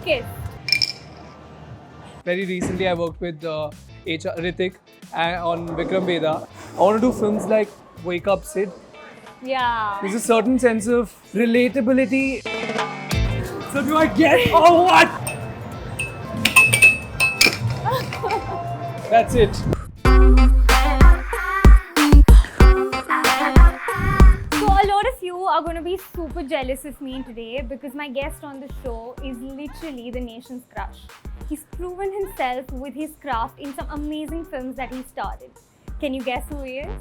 kissed? Very recently, I worked with Hrithik on Vikram Vedha. I want to do films like Wake Up Sid. Yeah. There's a certain sense of relatability. So do I get? Oh, what? That's it. So a lot of you are going to be super jealous of me today because my guest on the show is literally the nation's crush. He's proven himself with his craft in some amazing films that he started. Can you guess who he is?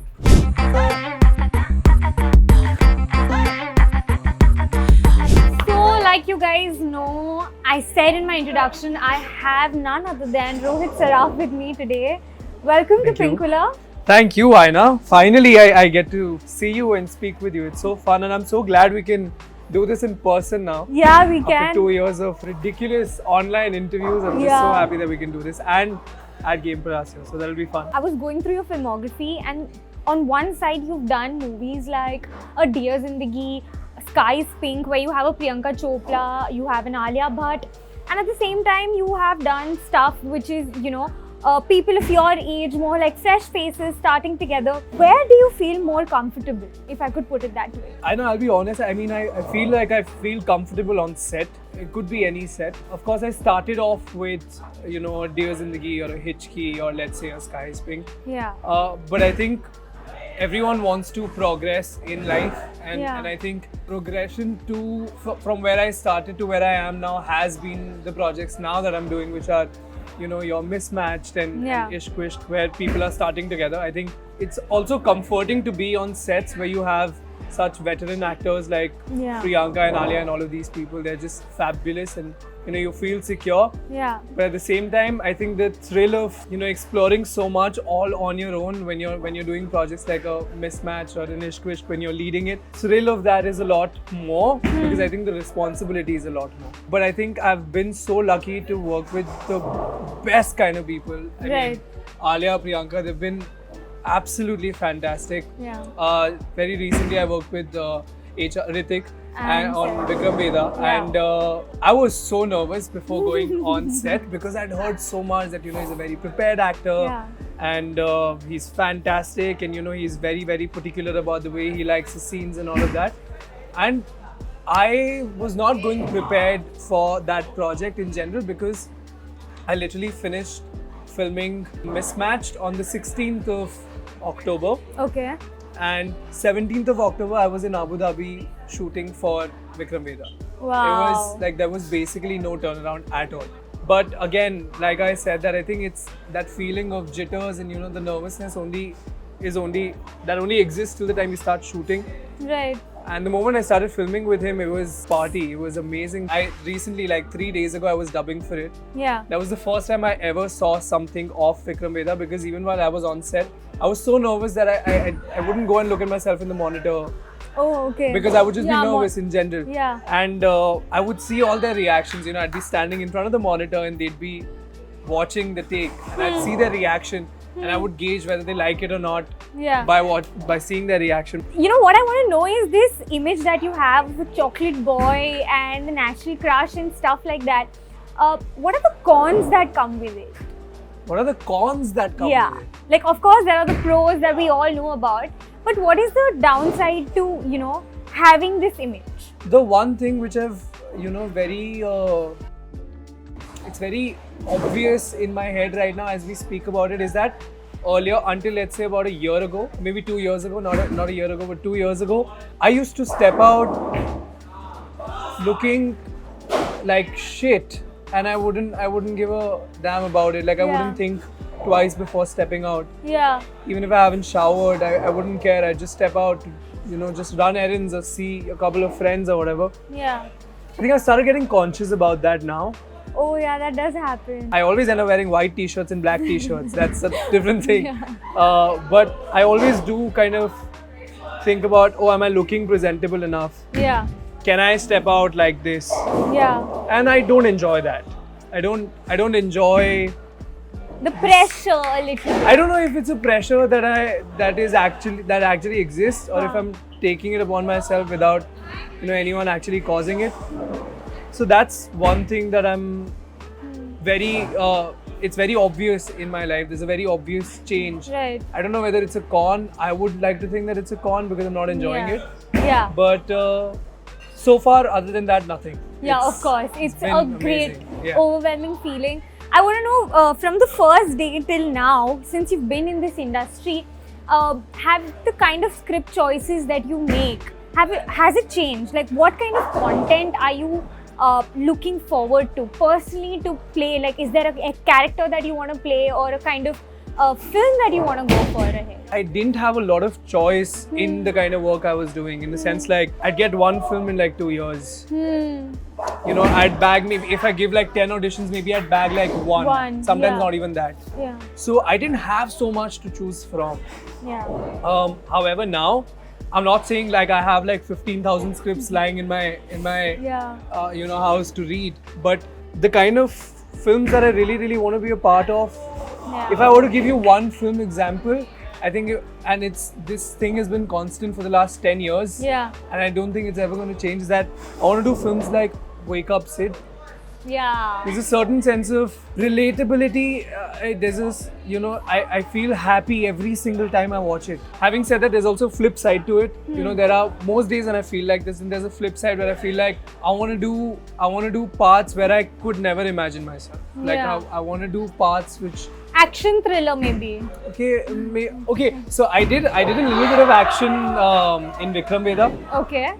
So, like you guys know, I said in my introduction, I have none other than Rohit Saraf with me today. Welcome to Thank you. Pinkvilla. Thank you, Aaina. Finally, I get to see you and speak with you. It's so fun, and I'm so glad we can do this in person now. Yeah, we can. After 2 years of ridiculous online interviews, I'm just so happy that we can do this and at Game Palacio. So that'll be fun. I was going through your filmography, and on one side you've done movies like A Dear Zindagi, Sky is Pink, where you have a Priyanka Chopra, you have an Alia Bhatt, and at the same time you have done stuff which is, people of your age, more like fresh faces starting together. Where do you feel more comfortable, if I could put it that way? I know, I'll be honest. I mean, I feel like I feel comfortable on set. It could be any set. Of course, I started off with, a Dear Zindagi or a Hitchki or let's say a Sky is Pink. Yeah. But I think everyone wants to progress in life, and I think progression from where I started to where I am now has been the projects now that I'm doing, which are you're Mismatched and Ishq Wishq, where people are starting together. I think it's also comforting to be on sets where you have such veteran actors like Priyanka and Alia and all of these people. They're just fabulous, and you feel secure. Yeah. But at the same time, I think the thrill of exploring so much all on your own when you're doing projects like a Mismatch or an Ishq Wishq, when you're leading it, thrill of that is a lot more because I think the responsibility is a lot more. But I think I've been so lucky to work with the best kind of people. I mean, Alia, Priyanka, they've been absolutely fantastic. Yeah. Very recently, I worked with Hrithik on Vikram Vedha, and I was so nervous before going on set because I'd heard so much that he's a very prepared actor, and he's fantastic, and he's very, very particular about the way he likes the scenes and all of that. And I was not going prepared for that project in general because I literally finished filming Mismatched on the 16th of October. Okay. And 17th of October, I was in Abu Dhabi shooting for Vikram Vedha. Wow. It was like there was basically no turnaround at all. But again, like I said, that I think it's that feeling of jitters and the nervousness only exists till the time you start shooting. Right. And the moment I started filming with him, it was party. It was amazing. I recently, like 3 days ago, I was dubbing for it. Yeah. That was the first time I ever saw something of Vikram Vedha, because even while I was on set, I was so nervous that I wouldn't go and look at myself in the monitor. Oh, okay. Because I would just be nervous in general. Yeah. And I would see all their reactions. I'd be standing in front of the monitor and they'd be watching the take, and I'd see their reaction. And I would gauge whether they like it or not by seeing their reaction. What I want to know is this image that you have with Chocolate Boy and the natural crush and stuff like that. What are the cons that come with it? What are the cons that come with it? Like, of course, there are the pros that we all know about. But what is the downside to, having this image? The one thing which I've, it's very obvious in my head right now as we speak about it, is that earlier, until let's say about a year ago, maybe 2 years ago, not a year ago, but 2 years ago, I used to step out looking like shit, and I wouldn't give a damn about it. Like I wouldn't think twice before stepping out. Yeah. Even if I haven't showered, I wouldn't care. I'd just step out, just run errands or see a couple of friends or whatever. Yeah. I think I started getting conscious about that now. Oh yeah, that does happen. I always end up wearing white t-shirts and black t-shirts. That's a different thing. But I always do kind of think about, am I looking presentable enough? Yeah. Can I step out like this? Yeah. And I don't enjoy that. I don't enjoy the pressure a little bit. I don't know if it's a pressure that actually exists, or if I'm taking it upon myself without anyone actually causing it. So that's one thing that I'm very. It's very obvious in my life. There's a very obvious change. Right. I don't know whether it's a con. I would like to think that it's a con because I'm not enjoying it. Yeah. But so far, other than that, nothing. Yeah, of course. It's a great, Yeah. overwhelming feeling. I want to know from the first day till now, since you've been in this industry, have the kind of script choices that you make, has it changed? Like, what kind of content are you looking forward to personally to play? Like, is there a character that you want to play or a kind of film that you want to go for ahead? I didn't have a lot of choice in the kind of work I was doing, in the sense like I'd get one film in like 2 years. You know, I'd bag maybe, if I give like 10 auditions, maybe I'd bag like one. Sometimes not even that. Yeah. So I didn't have so much to choose from. Yeah. However, now I'm not saying like I have like 15,000 scripts lying in my you know, house to read, but the kind of films that I really want to be a part of. If I were to give you one film example, I think, and this thing has been constant for the last 10 years. Yeah. And I don't think it's ever going to change, that I want to do films like Wake Up Sid. Yeah. There's a certain sense of relatability. There's this, you know, I feel happy every single time I watch it. Having said that, there's also a flip side to it. You know, there are most days when I feel like this, and there's a flip side where I feel like I want to do parts where I could never imagine myself. Like I want to do parts which action thriller maybe. Okay. So I did a little bit of action in Vikram Vedha. Okay.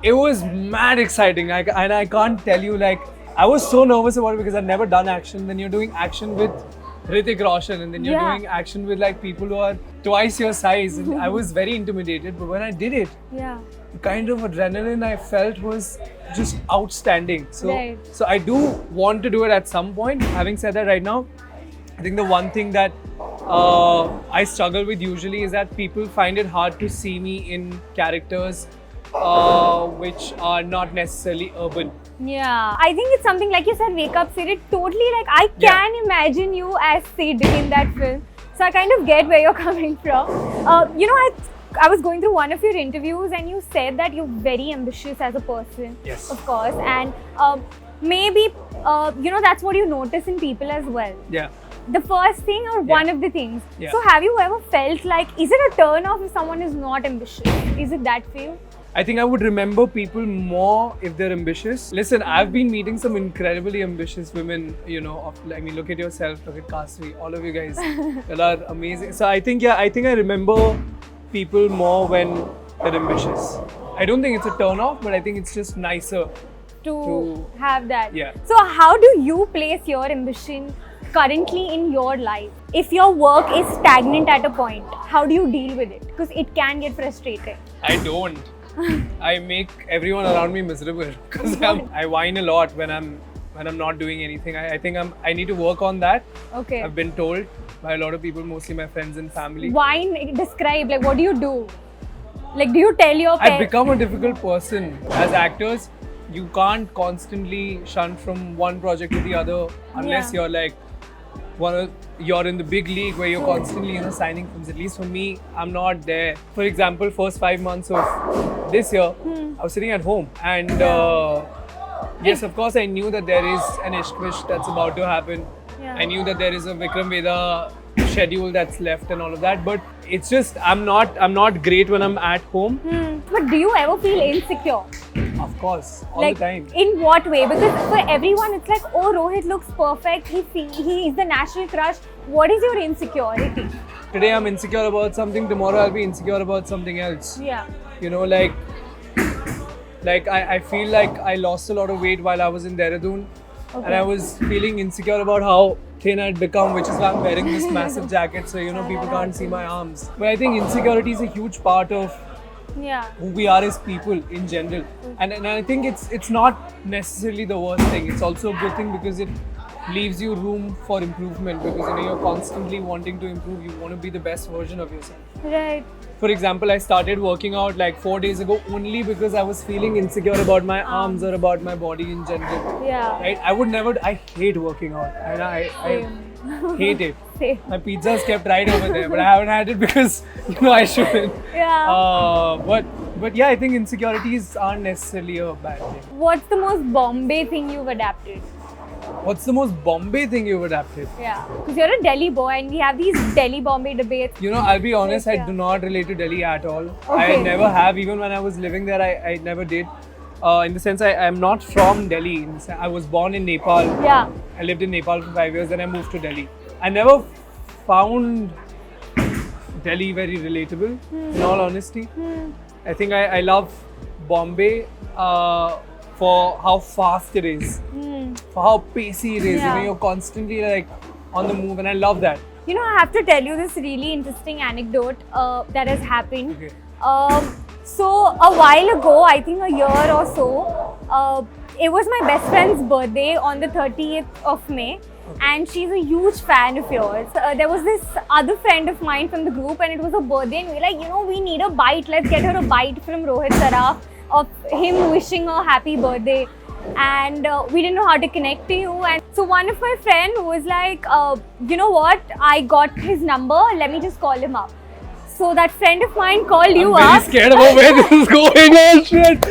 It was mad exciting. And I can't tell you, like, I was so nervous about it because I'd never done action. Then you're doing action with Hrithik Roshan, and then you're doing action with like people who are twice your size. And I was very intimidated, but when I did it, the kind of adrenaline I felt was just outstanding. So, so I do want to do it at some point. Having said that, right now, I think the one thing that I struggle with usually is that people find it hard to see me in characters which are not necessarily urban. Yeah, I think it's something like you said, Wake Up Sid. It totally, like, I can imagine you as Sid in that film. So I kind of get where you're coming from. You know, I was going through one of your interviews and you said that you're very ambitious as a person. Yes. Of course. And maybe, you know, that's what you notice in people as well. Yeah. The first thing or one of the things. Yeah. So have you ever felt like, is it a turn off if someone is not ambitious? Is it that for you? I think I would remember people more if they're ambitious. Listen, I've been meeting some incredibly ambitious women, you know, I mean, look at yourself, look at Kasvi, all of you guys that are amazing. So I think I remember people more when they're ambitious. I don't think it's a turn off, but I think it's just nicer to have that. Yeah. So how do you place your ambition currently in your life? If your work is stagnant at a point, how do you deal with it? Because it can get frustrating. I don't. I make everyone around me miserable because I whine a lot when I'm not doing anything. I think I need to work on that. Okay. I've been told by a lot of people, mostly my friends and family. Whine, describe, like, what do you do? Like, do you tell your parents? I've become a difficult person. As actors, you can't constantly shunt from one project to the other unless you're like you're in the big league where you're constantly, you know, signing films. At least for me, I'm not there. For example, first 5 months of this year, I was sitting at home, and yes, of course, I knew that there is an Ishq that's about to happen. I knew that there is a Vikram Vedha schedule that's left and all of that, but it's just I'm not great when I'm at home. But do you ever feel insecure? Of course, all like, the time. In what way? Because for everyone, it's like, oh, Rohit looks perfect. He is the national crush. What is your insecurity? Today I'm insecure about something. Tomorrow I'll be insecure about something else. Yeah. You know, like I feel like I lost a lot of weight while I was in Dehradun, and I was feeling insecure about how thin I'd become, which is why I'm wearing this massive jacket, so, you know, people can't see my arms. But I think insecurity is a huge part of who we are as people in general, and I think it's not necessarily the worst thing. It's also a good thing because it leaves you room for improvement, because, you know, you're constantly wanting to improve. You want to be the best version of yourself. Right. For example, I started working out like 4 days ago only because I was feeling insecure about my arms or about my body in general. Yeah. Right? I hate working out, and I hate it. Same. My pizza's kept right over there, but I haven't had it because, you know, I shouldn't. Yeah. But But yeah, I think insecurities aren't necessarily a bad thing. What's the most Bombay thing you've adapted? What's the most Bombay thing you've adapted? Yeah, because you're a Delhi boy and we have these Delhi Bombay debates. You know, I'll be honest, Like, I do not relate to Delhi at all. Okay. I never have. Even when I was living there, I never did. In the sense, I'm not from Delhi. I was born in Nepal. Yeah. I lived in Nepal for 5 years, then I moved to Delhi. I never found Delhi very relatable, in all honesty. I think I love Bombay for how fast it is, for how pacey it is. You know, Yeah. you're constantly like on the move, and I love that. You know, I have to tell you this really interesting anecdote that has happened. Okay. So a while ago, I think a year or so, it was my best friend's birthday on the 30th of May. And she's a huge fan of yours. There was this other friend of mine from the group and it was her birthday and we were like, you know, we need a bite. Let's get her a bite from Rohit Saraf of him wishing her happy birthday. And we didn't know how to connect to you. And so one of my friend was like, you know what? I got his number. Let me just call him up. So that friend of mine called you up. I'm very scared about where this is going. Oh shit!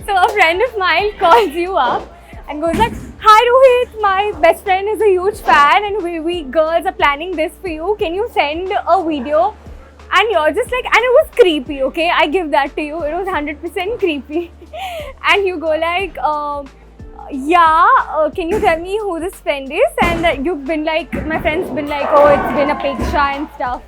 So a friend of mine calls you up and goes like, hi Rohit, my best friend is a huge fan and we girls are planning this for you. Can you send a video? And you're just like, and it was creepy, okay? I give that to you. It was 100% creepy. And you go like, can you tell me who this friend is? And you've been like, my friend's been like, oh, it's been a picture and stuff.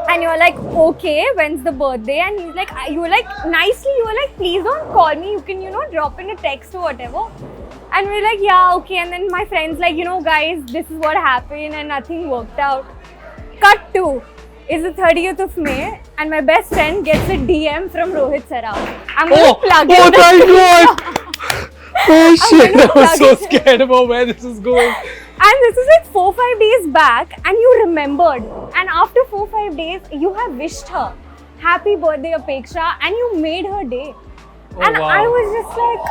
And you're like, okay, when's the birthday? And he's like, you were like, nicely, you were like, please don't call me. You can, you know, drop in a text or whatever. And we're like, yeah, okay. And then my friend's like, you know, guys, this is what happened and nothing worked out. Cut to, it's the 30th of May and my best friend gets a DM from Rohit Saraf. I'm going to plug it. Oh my god! Oh shit, gonna I was so plug it. scared about where this is going. And this is like 4-5 days back and you remembered. And after 4-5 days, you have wished her happy birthday Apeksha and you made her day. Oh, and wow. I was just like,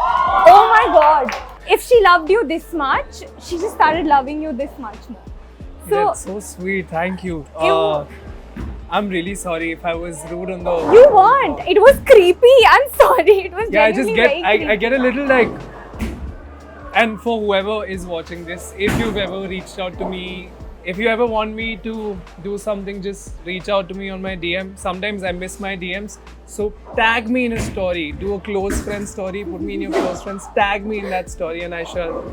oh my god. If she loved you this much, she just started loving you this much more. So That's so sweet, thank you. I'm really sorry if I was rude on the... you weren't. It was creepy. I'm sorry. It was Yeah, I just genuinely get, very creepy. I get a little like... And for whoever is watching this, if you've ever reached out to me, if you ever want me to do something, just reach out to me on my DM. Sometimes I miss my DMs. So tag me in a story. Do a close friend story. Put me in your close friends. Tag me in that story and I shall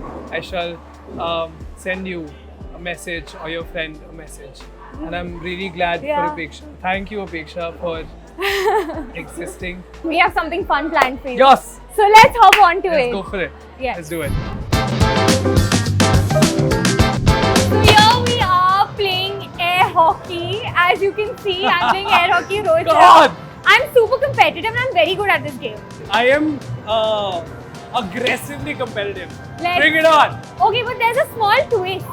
send you a message or your friend a message. And I'm really glad for Apeksha. Thank you, Apeksha, for existing. We have something fun planned for you. Yes! So let's hop on to Let's it. go for it. Yes. Let's do it. So here we are playing air hockey. As you can see, I'm playing air hockey. Rohit God! Saraf. I'm super competitive and I'm very good at this game. I am aggressively competitive. Let's- Bring it on! Okay, but there's a small twist.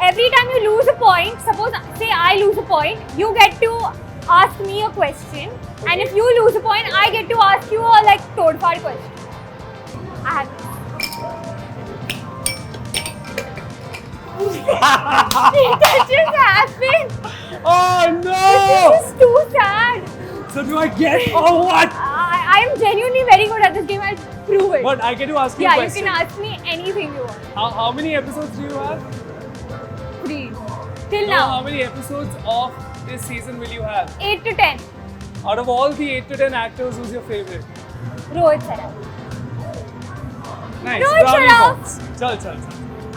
Every time you lose a point, suppose say I lose a point, you get to ask me a question. And if you lose a point, I get to ask you a like todfar question. I have That just happened. Oh no! This is too sad. So do I get or what? I am genuinely very good at this game. I'll prove it. But I get to ask you a Yeah, you question. can ask me anything you want. How many episodes do you have? 3. Till No, now. how many episodes of this season will you have? 8 to 10. Out of all the 8 to 10 actors, who's your favorite? Rohit Saraf. Nice. Rohit Brownie Saraf. points. Chal.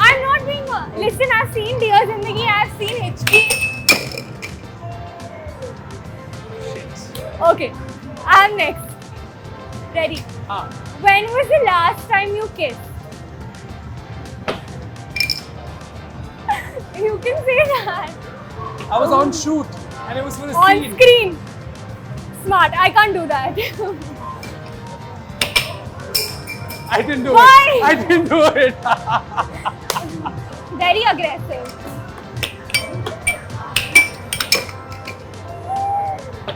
I'm not being. Listen, I've seen Dear Zindagi, I've seen HP. Shit. Okay, I'm next. Ready? When was the last time you kissed? You can say that. I was on shoot and it was for a On scene. screen. Smart, I can't do that. I didn't do Why? it. I didn't do it. Very aggressive.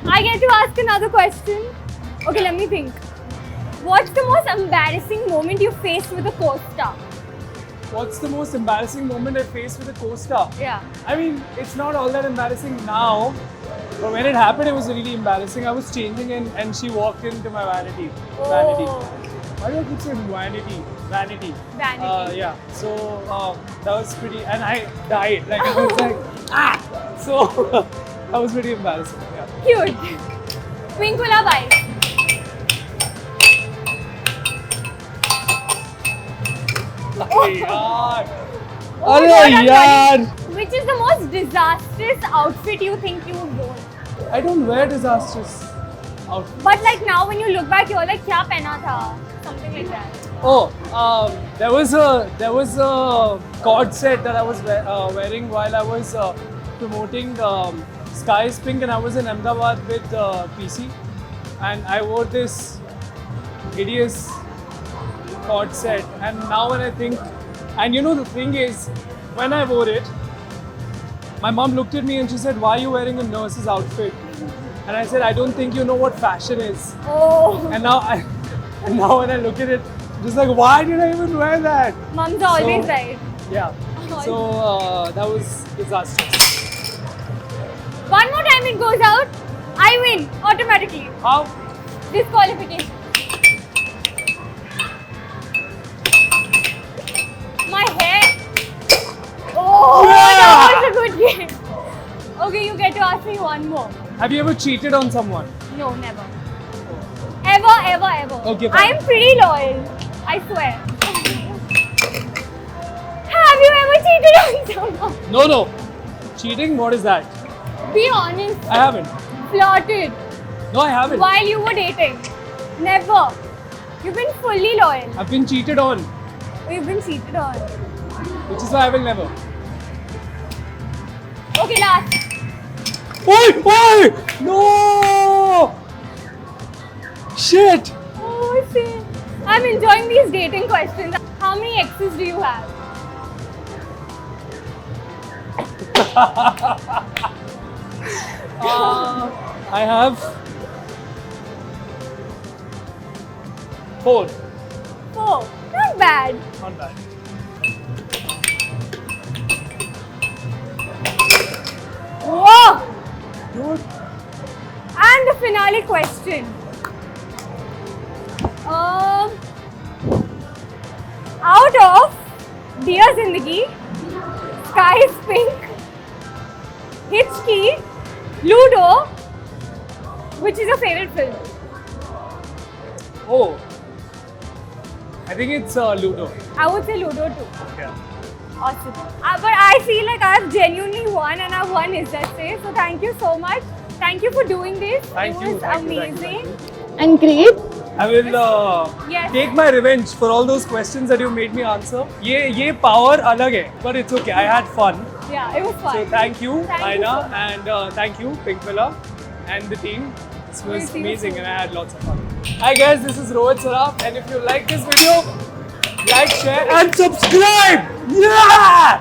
I get to ask another question. Okay, let me think. What's the most embarrassing moment you faced with a co-star? What's the most embarrassing moment I faced with a co-star? Yeah. I mean, it's not all that embarrassing now, But when it happened, it was really embarrassing. I was changing and she walked into my vanity. Oh. Vanity. Why do I keep saying vanity? Vanity. Vanity. Yeah. So that was pretty, and I died. Like I was like, ah. So that was pretty embarrassing. Yeah. Cute. Pinkvilla vibes. Hey, yaar. Oh Arey God, I'm yaar. sorry. Which is the most disastrous outfit you think you would worn? I don't wear disastrous outfits. But like now when you look back, you're like, क्या पहना था? Something like that. Oh, there was a cord set that I was wearing while I was promoting Sky is Pink, and I was in Ahmedabad with PC, and I wore this hideous cord set. And now when I think, and you know the thing is, when I wore it, my mom looked at me and she said, "Why are you wearing a nurse's outfit?" And I said, "I don't think you know what fashion is." Oh. And now when I look at it, just like, why did I even wear that? Mums are always right. Yeah. So that was disastrous. One more time it goes out, I win automatically. How? Disqualification. My hair. Oh, Yeah! that was a good game. Okay, you get to ask me one more. Have you ever cheated on someone? No, never. Ever. Okay, fine. I am pretty loyal. I swear. Have you ever cheated on someone? No. Cheating? What is that? Be honest. I haven't. Flirted No, I haven't. while you were dating. Never. You've been fully loyal. I've been cheated on, You've been cheated on. which is why I will never. Okay, last. Oi! No! Shit! Oh shit. I'm enjoying these dating questions. How many exes do you have? I have 4. 4. Not bad. Not bad. Whoa! Dude. And the finale question. Out of Dear Zindagi, Sky is Pink, Hitchki, Ludo, which is your favorite film? Oh. I think it's Ludo. I would say Ludo too. Yeah. Awesome. But I feel like I've genuinely won and I've won is that say. So thank you so much. Thank you for doing this. Thank it you, was thank you, amazing. thank And great. I will Yes. take my revenge for all those questions that you made me answer. ये power अलग है, but it's okay. I had fun. Yeah, it was fun. So thank you, Thank you Aaina, so much. and thank you, Pinkvilla, and the team. This We'll was see you amazing, soon. and I had lots of fun. Hi guys, this is Rohit Saraf, and if you like this video, like, share, and subscribe. Yeah!